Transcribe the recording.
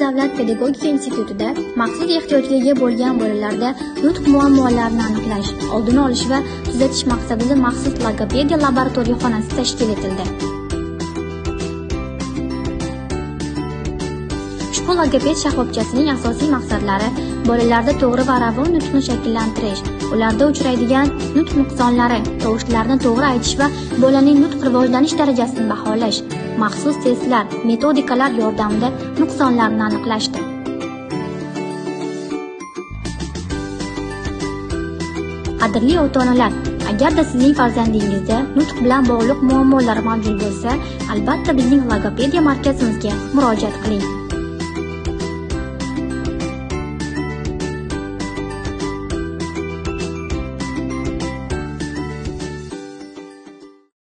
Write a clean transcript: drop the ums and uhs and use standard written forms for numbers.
davlat pedagogika institutida maxsus ehtiyojga ega bo'lgan bolalarda nutq muammolarini aniqlash, oldini olish va tuzatish maqsadida maxsus logopediya laboratoriyaxonasi tashkil etildi. Ushbu logoped shoxobchasining asosiy maqsadlari bolalarda to'g'ri va ravon nutqni shakllantirish, ularda uchraydigan nutq nuqsonlari, tovushlarni to'g'ri aytish va bolaning nutq rivojlanish darajasini baholash, maxsus testlar, metodikalar yordamida nuqsonlarni aniqlashdir. Qadrli ota-onalar, agarda sizning farzandingizda nutq bilan bog'liq muammolar mavjud bo'lsa, albatta bizning logopediya markazimizga murojaat qiling.